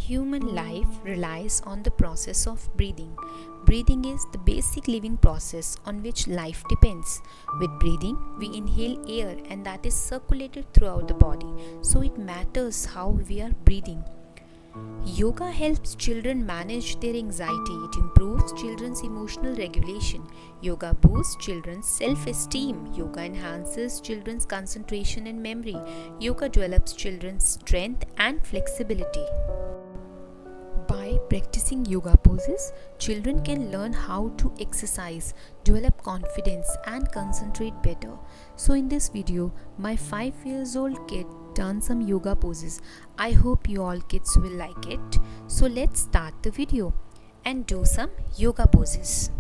Human life relies on the process of breathing. Breathing is the basic living process on which life depends. With breathing, we inhale air and that is circulated throughout the body, so it matters how we are breathing. Yoga helps children manage their anxiety. It improves children's emotional regulation. Yoga boosts children's self-esteem. Yoga enhances children's concentration and memory. Yoga develops children's strength and flexibility. By practicing yoga poses, children can learn how to exercise, develop confidence and concentrate better. So in this video, my 5 years old kid done some yoga poses. I hope you all kids will like it. So let's start the video and do some yoga poses.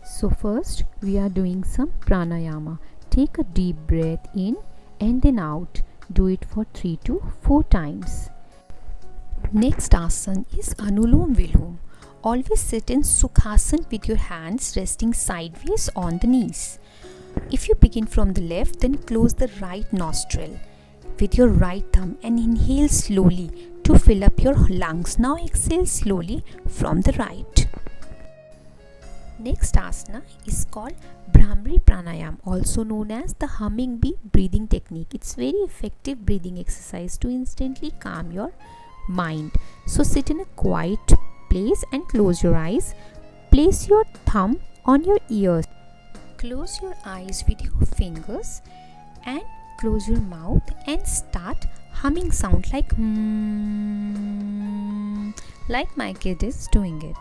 So first we are doing some pranayama. Take a deep breath in and then out. Do it for 3 to 4 times. Next asana is Anulom Vilom. Always sit in Sukhasana with your hands resting sideways on the knees. If you begin from the left, then close the right nostril with your right thumb and inhale slowly to fill up your lungs. Now exhale slowly from the right. Next asana is called Bhramari Pranayam, also known as the humming bee breathing technique. It's very effective breathing exercise to instantly calm your mind. So sit in a quiet place and close your eyes. Place your thumb on your ears. Close your eyes with your fingers and close your mouth and start humming sound like like my kid is doing it.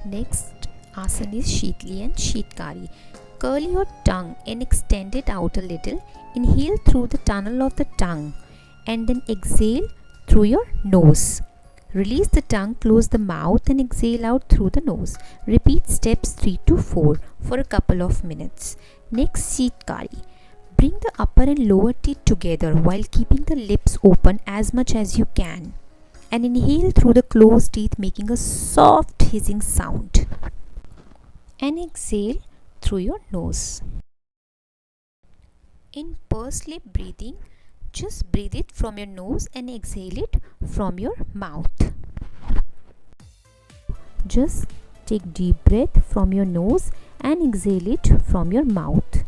Next asana is Shitli and Shitkari. Curl your tongue and extend it out a little. Inhale through the tunnel of the tongue and then exhale through your nose. Release the tongue, close the mouth and exhale out through the nose. Repeat steps 3 to 4 for a couple of minutes. Next, Shitkari. Bring the upper and lower teeth together while keeping the lips open as much as you can. And inhale through the closed teeth, making a soft hissing sound. And exhale through your nose. In pursed lip breathing, just breathe it from your nose and exhale it from your mouth. Just take deep breath from your nose and exhale it from your mouth.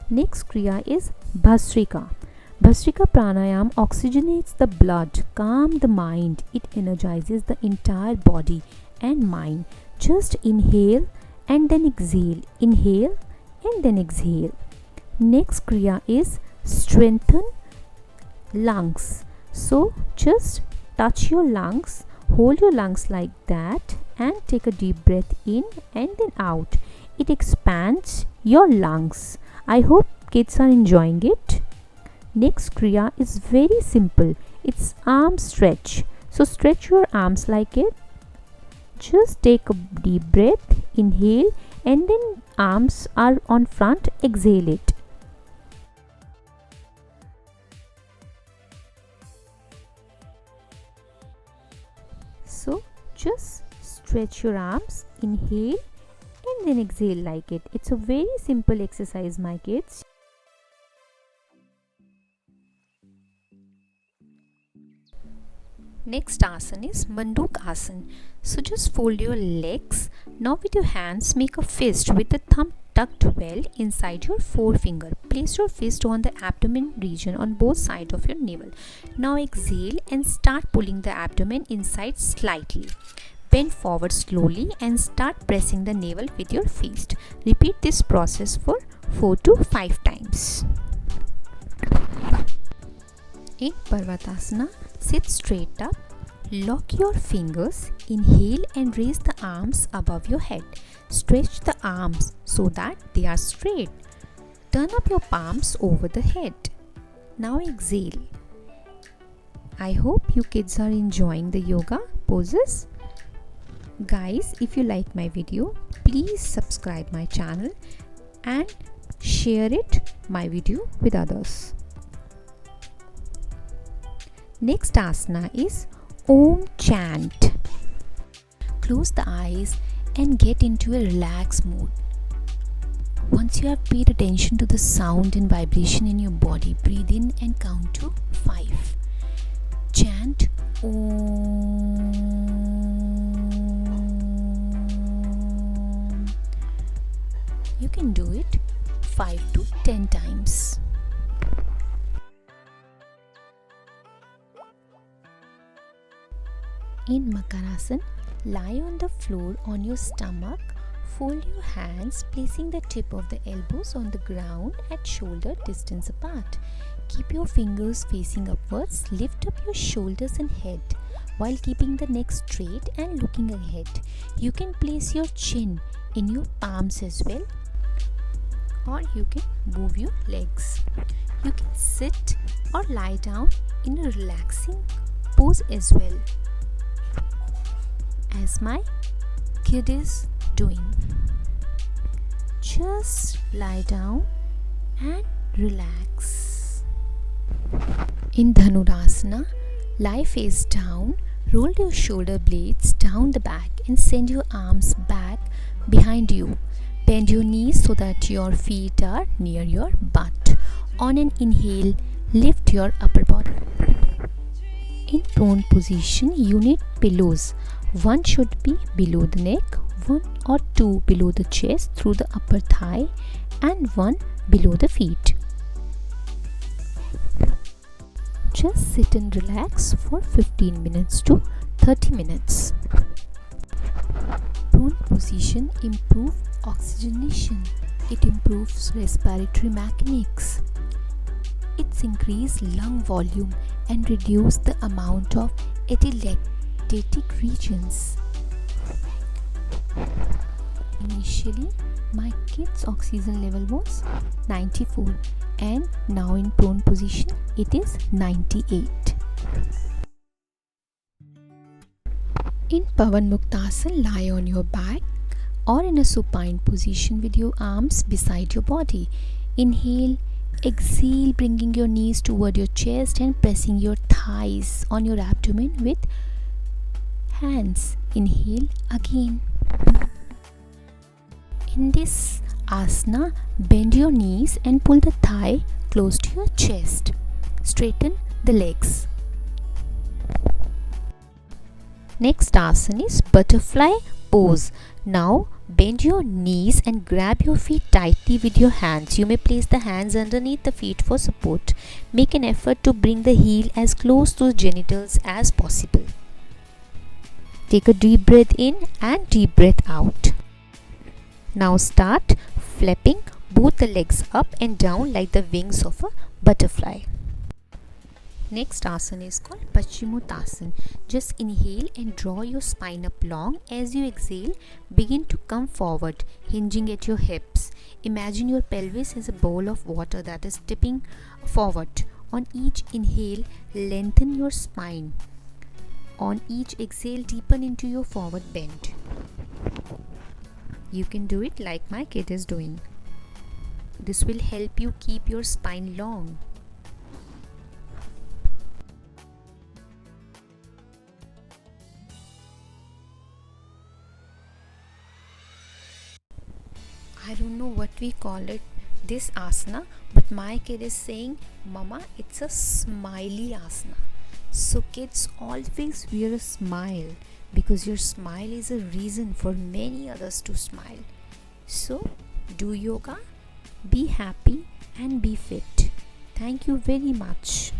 Next kriya is Bhastrika. Bhastrika pranayam oxygenates the blood, calm the mind. It energizes the entire body and mind. Just inhale and then exhale. Inhale and then exhale. Next kriya is strengthen lungs. So just touch your lungs, hold your lungs like that and take a deep breath in and then out. It expands your lungs. I hope kids are enjoying it. Next kriya is very simple. It's arm stretch. So stretch your arms like it. Just take a deep breath, inhale and then arms are on front, exhale it. So just stretch your arms, inhale and then exhale like it. It's a very simple exercise, my kids. Next asana is Manduk Asana. So just fold your legs. Now with your hands make a fist with the thumb tucked well inside your forefinger. Place your fist on the abdomen region on both sides of your navel. Now exhale and start pulling the abdomen inside slightly. Bend forward slowly and start pressing the navel with your fist. Repeat this process for 4 to 5 times. In Parvatasana, sit straight up. Lock your fingers, inhale and raise the arms above your head. Stretch the arms so that they are straight. Turn up your palms over the head. Now exhale. I hope you kids are enjoying the yoga poses. Guys, if you like my video, please subscribe my channel and share my video with others. Next asana is Om chant. Close the eyes and get into a relaxed mood. Once you have paid attention to the sound and vibration in your body, breathe in and count to 5. Chant Om. You can do it 5 to 10 times. In Makarasana, lie on the floor on your stomach. Fold your hands, placing the tip of the elbows on the ground at shoulder distance apart. Keep your fingers facing upwards. Lift up your shoulders and head while keeping the neck straight and looking ahead. You can place your chin in your palms as well, or you can move your legs. You can sit or lie down in a relaxing pose as well, as my kid is doing. Just lie down and relax. In Dhanurasana, lie face down, roll your shoulder blades down the back and send your arms back behind you. Bend your knees so that your feet are near your butt. On an inhale, lift your upper body. In prone position, you need pillows. One should be below the neck, one or two below the chest through the upper thigh, and one below the feet. Just sit and relax for 15 minutes to 30 minutes. Prone position improves oxygenation. It improves respiratory mechanics. It increases lung volume and reduces the amount of atelectatic regions. Initially, my kid's oxygen level was 94 and now in prone position it is 98. In Pavan Muktasana, lie on your back or in a supine position with your arms beside your body. Inhale, exhale, bringing your knees toward your chest and pressing your thighs on your abdomen with hands. Inhale again. In this asana, bend your knees and pull the thigh close to your chest. Straighten the legs. Next asana is butterfly pose. Now bend your knees and grab your feet tightly with your hands. You may place the hands underneath the feet for support. Make an effort to bring the heel as close to the genitals as possible. Take a deep breath in and deep breath out. Now start flapping both the legs up and down like the wings of a butterfly. Next asana is called Paschimottanasana. Just inhale and draw your spine up long. As you exhale, begin to come forward, hinging at your hips. Imagine your pelvis as a bowl of water that is tipping forward. On each inhale, lengthen your spine. On each exhale, deepen into your forward bend. You can do it like my kid is doing. This will help you keep your spine long. I don't know what we call it, this asana, but my kid is saying, Mama, it's a smiley asana. So kids, always wear a smile because your smile is a reason for many others to smile. So do yoga, be happy and be fit. Thank you very much.